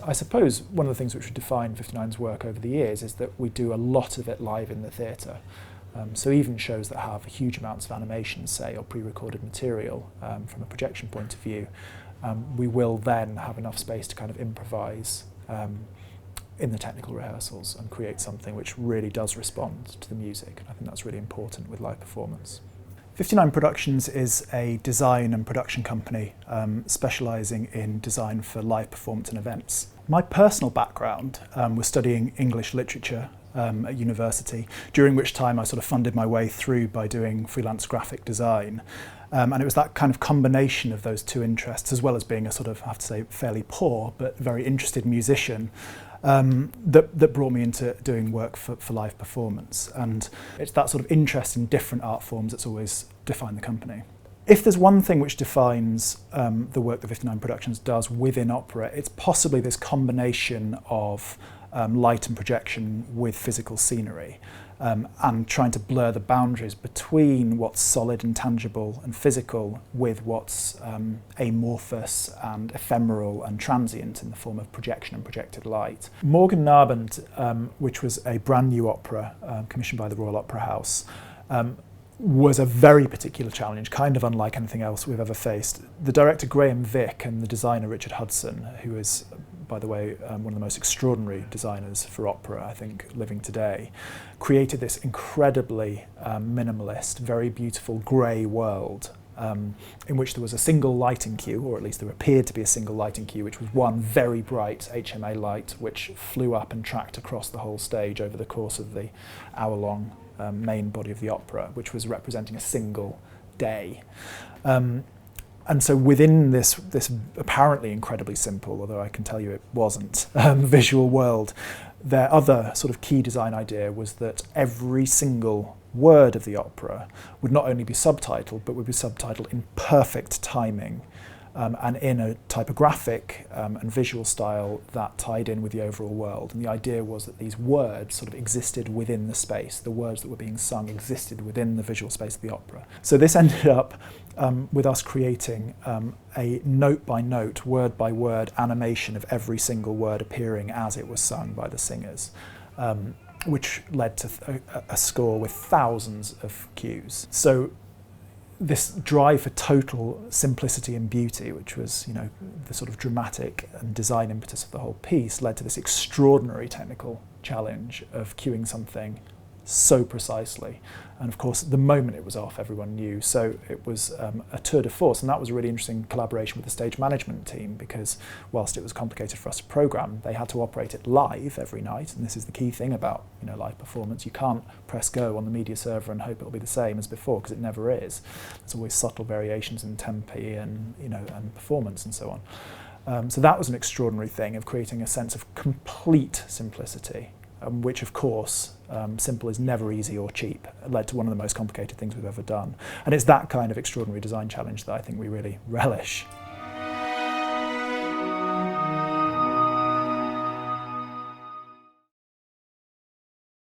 I suppose one of the things which would define 59's work over the years is that we do a lot of it live in the theatre. So even shows that have huge amounts of animation, say, or pre-recorded material from a projection point of view, we will then have enough space to kind of improvise in the technical rehearsals and create something which really does respond to the music. And I think that's really important with live performance. 59 Productions is a design and production company specialising in design for live performance and events. My personal background was studying English literature at university, during which time I sort of funded my way through by doing freelance graphic design. And it was that kind of combination of those two interests, as well as being a sort of, I have to say, fairly poor but very interested musician, that brought me into doing work for live performance. And it's that sort of interest in different art forms that's always defined the company. If there's one thing which defines the work that 59 Productions does within opera, it's possibly this combination of light and projection with physical scenery, and trying to blur the boundaries between what's solid and tangible and physical with what's amorphous and ephemeral and transient in the form of projection and projected light. Morgen Abend, which was a brand new opera commissioned by the Royal Opera House, was a very particular challenge, kind of unlike anything else we've ever faced. The director Graham Vick and the designer Richard Hudson, who is, by the way, one of the most extraordinary designers for opera, I think, living today, created this incredibly minimalist, very beautiful grey world in which there was a single lighting cue, or at least there appeared to be a single lighting cue, which was one very bright HMA light which flew up and tracked across the whole stage over the course of the hour-long main body of the opera, which was representing a single day. And so within this apparently incredibly simple, although I can tell you it wasn't, visual world, their other sort of key design idea was that every single word of the opera would not only be subtitled, but would be subtitled in perfect timing, and in a typographic and visual style that tied in with the overall world. And the idea was that these words sort of existed within the space. The words that were being sung existed within the visual space of the opera. So this ended up with us creating a note-by-note, word-by-word animation of every single word appearing as it was sung by the singers, which led to a score with thousands of cues. So this drive for total simplicity and beauty, which was, you know, the sort of dramatic and design impetus of the whole piece, led to this extraordinary technical challenge of cueing something so precisely. And of course, the moment it was off, everyone knew. So it was a tour de force, and that was a really interesting collaboration with the stage management team, because whilst it was complicated for us to program, they had to operate it live every night. And this is the key thing about, you know, live performance. You can't press go on the media server and hope it'll be the same as before, because it never is. There's always subtle variations in tempi and, you know, and performance and so on. So that was an extraordinary thing of creating a sense of complete simplicity. Which, of course, simple is never easy or cheap. It led to one of the most complicated things we've ever done. And it's that kind of extraordinary design challenge that I think we really relish.